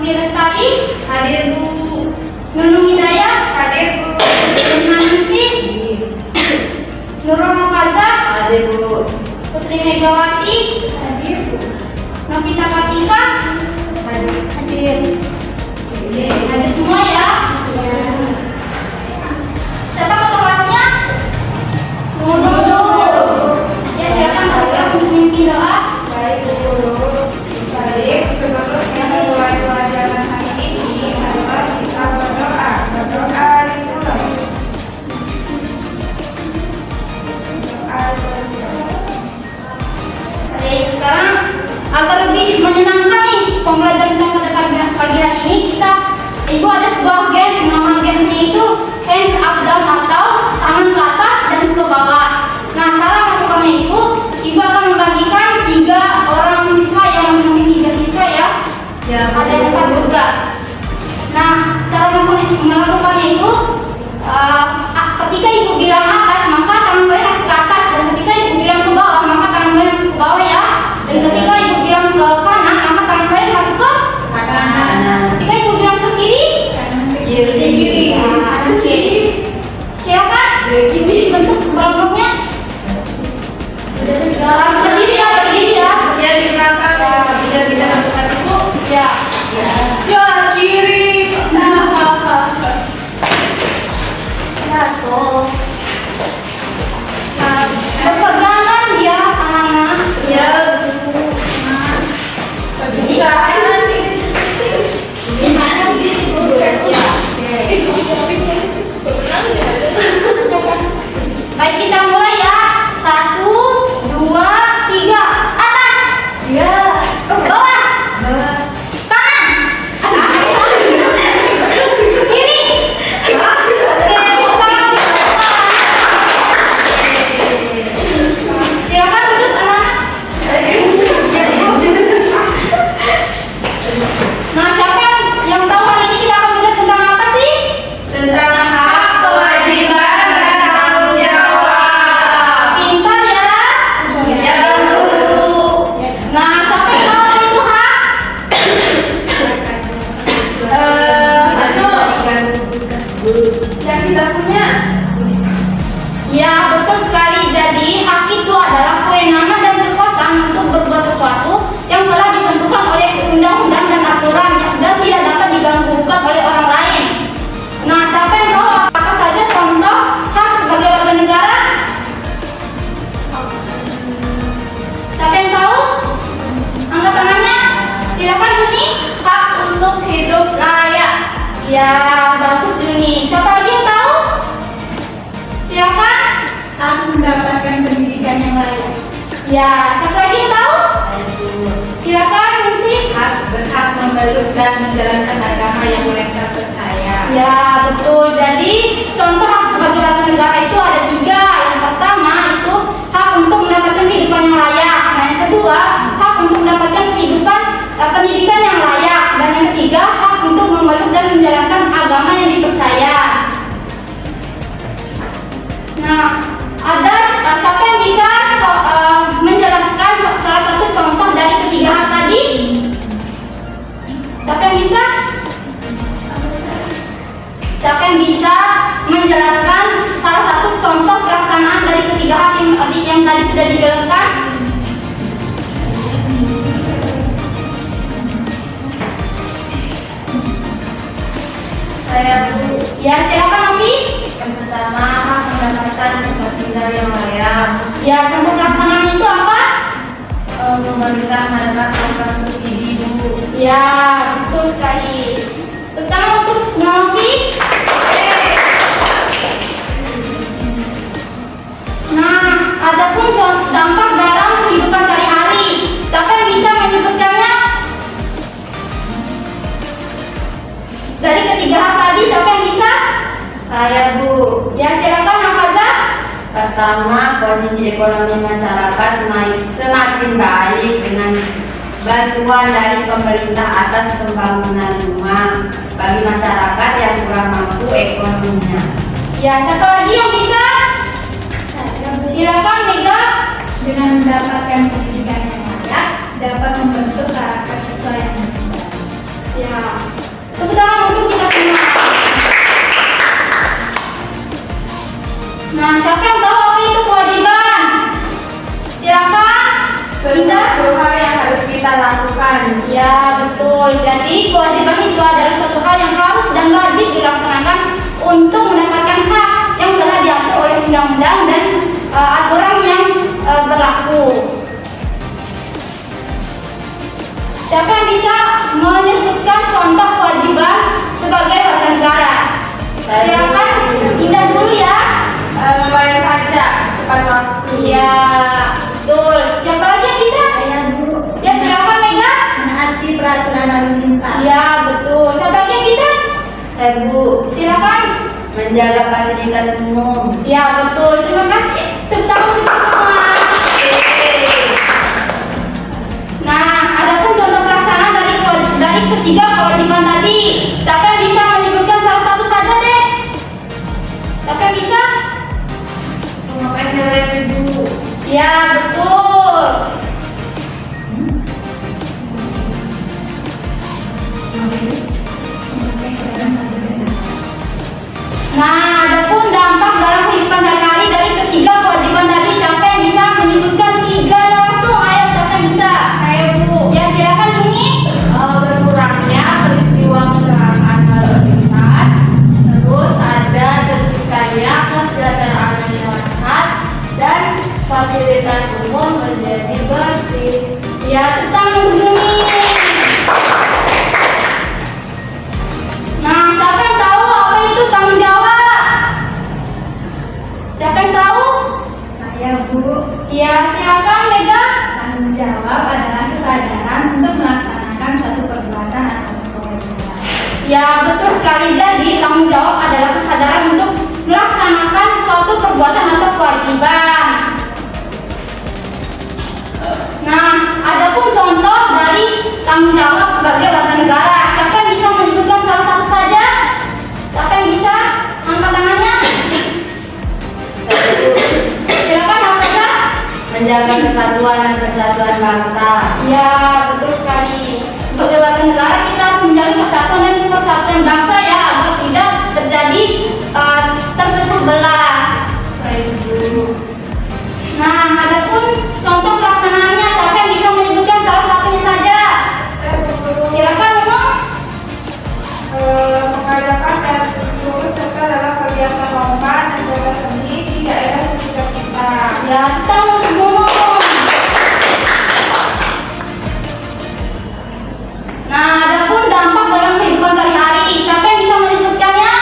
Lutfi Lestari, hadir Bu Nunung Hidayah, hadir Bu Nancy, Nurul Mafaza, hadir Bu Putri Megawati, hadir Bu Novita Kartika, hadir semua ya. Siapa ketuanya? Ya, silakan langsung memimpin doa. Baik guru, baik seluruh yang mulai pelajaran hari ini, marilah kita berdoa dimulai. Oke, sekarang agar lebih menyenangkan nih pembelajaran kita pada pagi hari ini, Ibu ada sebuah game, nama gamenya itu hands up down atau tangan ke atas dan ke bawah. Nah, cara melakukannya Ibu akan membagikan 3 orang siswa yang memiliki 3 siswa ya. Ada yang 1 juga. Nah, cara melakukannya itu ketika Ibu bilang atas, maka tangan kalian harus ke atas, dan ketika Ibu bilang ke bawah, maka tangan kalian harus ke bawah ya. Dan ketika Ibu bilang ke kanan, maka tangan kalian harus ke kanan. Ketika Ibu bilang ke kiri, kiri. Oke. Silakan bentuk kelompoknya. Berdiri ya. Ya di belakang, bisa kita lakukan itu. Ya. Ya kiri. Satu. Berpegangan ya anak-anak. Ya Bu. Bisa. Gimana begini Bu? Ya. Baik, kita mulai ya. 1, 2, 3. Atas. Ya. Bawah. Kanan. Kiri. Oke, silakan duduk anak. Nah, siapa yang tahu hari ini kita akan belajar tentang apa sih? Tentang hak, kewajiban, dan tanggung jawab. Pintar ya. Ya Bu. Nah, siapa yang tahu apa itu hak? Yang kita punya. Ya, betul sekali. Jadi, hak itu adalah kewenangan dan kekuasaan untuk berbuat sesuatu yang telah ditentukan oleh undang-undang dan aturan dan tidak dapat diganggu-gugat oleh orang lain. Nah, siapa yang tahu apa saja contoh hak sebagai warga negara? Siapa yang tahu? Angkat tangannya. Silakan Juni. Hak untuk hidup layak. Ya, bagus Juni. Siapa lagi yang tahu? Silakan. Hak mendapatkan pendidikan yang layak. Ya, siapa lagi yang tahu? Silakan Nancy. Hak berhak memeluk dan menjalankan agama yang mereka percaya. Ya, betul. Jadi, contoh hak sebagai warga negara itu ada 3. Yang pertama itu hak untuk mendapatkan kehidupan yang layak. Nah, yang kedua, hak untuk mendapatkan pendidikan yang layak. Dan yang ketiga, hak untuk memeluk dan menjalankan agama yang dipercaya. Nah, ada siapa yang bisa menjelaskan salah satu contoh dari ketiga hak tadi? Siapa yang bisa? Siapa yang bisa menjelaskan salah satu contoh pelaksanaan dari ketiga hak yang tadi sudah dijelaskan? Saya Bu. Ya, silakan Novi. Yang pertama, hak mendapatkan tempat tinggal yang layak. Ya, contoh pelaksanaan itu apa? Pemerintah menetapkan program subsidi Bu. Ya, betul sekali. Terutama untuk Novi. Nah, adapun dampak dalam kehidupan sehari-hari. Siapa yang bisa menyebutkannya? Dari ketiga hak tadi, siapa yang bisa? Saya Bu. Ya, silakan Nafaza. Pertama, kondisi ekonomi masyarakat semakin baik dengan bantuan dari pemerintah atas pembangunan rumah bagi masyarakat yang kurang mampu ekonominya. Ya, satu lagi yang bisa? Silakan Mega. Dengan mendapatkan pendidikan yang layak dapat membentuk karakter siswa yang baik. Ya, betul. Jadi kewajiban itu adalah suatu hal yang harus dan wajib dilaksanakan untuk mendapatkan hak yang telah diatur oleh undang-undang dan aturan yang berlaku. Siapa yang bisa menyebutkan contoh kewajiban sebagai warga negara? Silakan Indah dulu ya. Membayar pajak tepat waktu. Iya, betul. Siapa lagi yang bisa? Saya dulu Ya, silakan Mega. menaati peraturan lalu lintas. Iya, betul. Siapa lagi yang bisa? Saya Bu Silakan. menjaga fasilitas umum. Ya, betul. Terima kasih. Tepuk tangan untuk semua. Nah, adapun contoh pelaksanaan dari ketiga kewajiban tadi. Siapa yang bisa menyebutkan salah satu saja deh? Siapa yang bisa? Memakai helm dulu. Ya, betul. Nah, adapun dampak dalam kehidupan sehari-hari dari ketiga kewajiban tadi, siapa yang bisa menyebutkan tiga langsung? Ayo, siapa yang bisa? Saya Bu. Ya, silakan Uni. Berkurangnya peristiwa kecelakaan lalu lintas, terus ada terciptanya kesejahteraan masyarakat dan fasilitas umum menjadi bersih. Ya, tentang Uni. Nah, siapa yang tahu apa itu tanggung jawab? Siapa yang tahu? Saya Bu. Ya, silakan Mega. Tanggung jawab adalah kesadaran untuk melaksanakan suatu perbuatan atau kewajiban. Ya, betul sekali. Jadi, tanggung jawab adalah kesadaran untuk melaksanakan suatu perbuatan atau kewajiban. Nah, adapun contoh dari tanggung jawab sebagai warga negara. Siapa yang bisa menyebutkan salah satu saja? Siapa yang bisa? Angkat tangannya. Silakan angkat. Menjaga kesatuan dan persatuan bangsa. Ya, betul sekali. Sebagai warga negara kita harus menjaga kesatuan dan persatuan bangsa ya, agar tidak terjadi terpecah belah. Nah, adapun contoh pelaksanaannya, siapa yang bisa menyebutkan salah satunya saja? Silakan Nuno. Mengadakan dan seluruh serta dalam kegiatan lomba dan jaga seni di daerah sekitar kita. Ya, kita untuk Nuno. Nah, adapun dampak dalam kehidupan sehari-hari, siapa yang bisa menyebutkannya?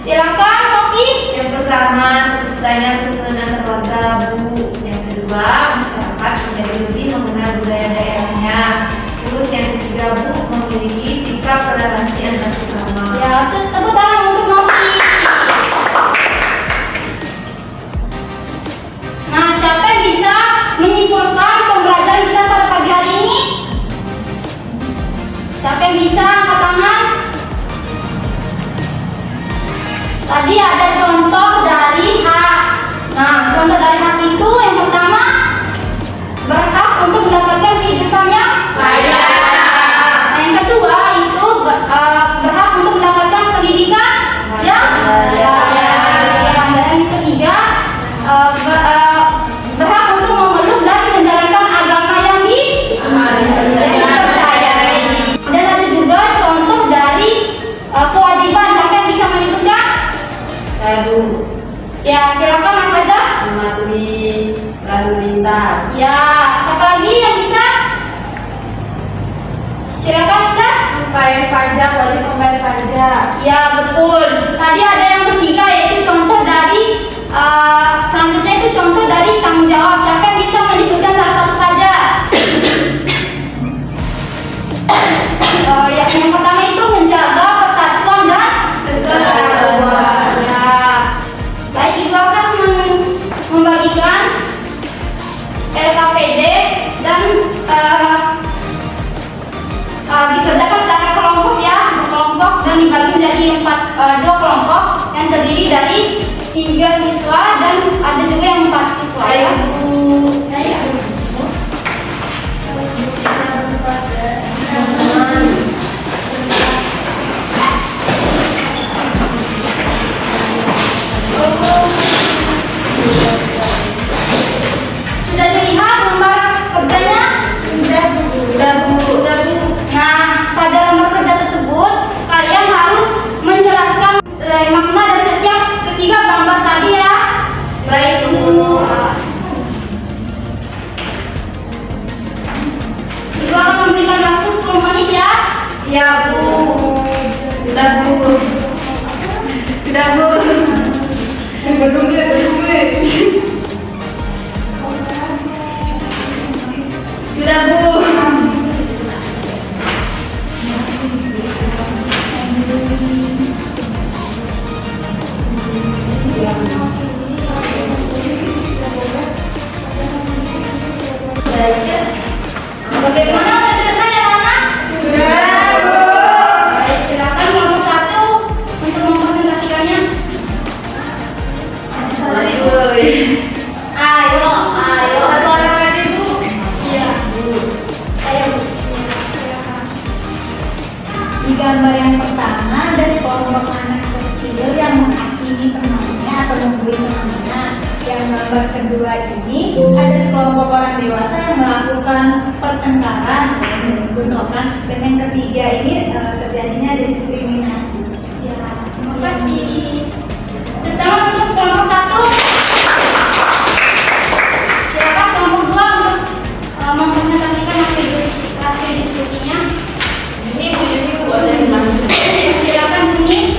Silakan, Rocky. Yang pertama, terciptanya kerukunan keluarga Bu. Yang kedua, masyarakat menjadi lebih mengenal budaya daerahnya. Terus yang ketiga Bu, memiliki sikap toleransi antar sesama. Ya, tepuk tangan untuk Novi. Nah, siapa yang bisa menyimpulkan pembelajaran kita pada pagi hari ini? Siapa yang bisa angkat tangan? Tadi ada contoh dari hak. Nah, contoh dari hak itu yang pertama, berhak untuk mendapatkan kehidupan yang layak. Nah, yang kedua itu berhak untuk mendapatkan pendidikan yang layak. Dan yang ketiga berhak untuk memeluk dan menjalankan agama yang dipercayai. Dan ada juga contoh dari kewajiban. Siapa yang bisa menyebutkan? Saya Bu. Ya, silakan Mas Fajar. Mematuhi lalu lintas. Ya, siapa lagi yang bisa? Silakan Ida. Membayar pajak, wajib membayar pajak. Ya, betul. Tadi ada yang ketiga yaitu contoh dari selanjutnya itu contoh dari tanggung jawab. Siapa yang bisa menyebutkan salah satu saja? Yang pertama itu menjaga persatuan dan kesatuan. Ya. Baik, Ibu akan membagikan LKPD dan dikerjakan secara kelompok ya, berkelompok dan dibagi menjadi dua kelompok yang terdiri dari 3 siswa dan ada juga yang 4 siswa ya. Sudah dilihat lembar kerjanya? Ya Bu. Sudah Bu. Sudah Bu. Belum deh. Sudah Bu. Bagaimana udah selesai ya anak? Sudah Bu. Baik, silakan kelompok 1 untuk mempresentasikannya. Ayo, ayo. Satu orang lagi Bu. Iya. Ayo. Di gambar yang pertama ada kelompok anak kecil yang menghakimi temannya atau nungguin temannya. Yang gambar kedua ini ada sekelompok orang dewasa yang melakukan pertengkaran, bentrokan. Dan yang ketiga ini terjadinya diskriminasi. Ya, terima kasih. Pertama untuk kelompok 1. Silakan kelompok 2 untuk mempresentasikan hasil diskusinya. Ini Bu ada yang mana? Silakan bunyi.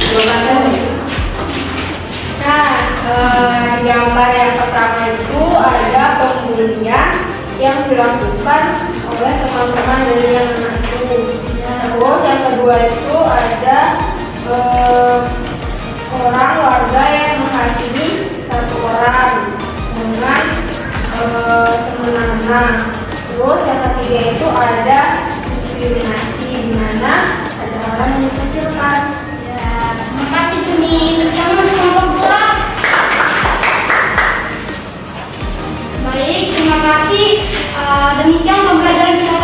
Nah, di gambar yang pertama itu ada pembulian yang dilakukan oleh teman-teman dari yang anak itu. Terus yang kedua itu ada orang warga yang menghakimi satu orang dengan semena-mena. Terus yang ketiga itu ada diskriminasi di mana ada orang yang dikucilkan. Ya, terima kasih Juni. Bersama untuk kelompok 2. Baik, terima kasih. Demikian pembelajaran kita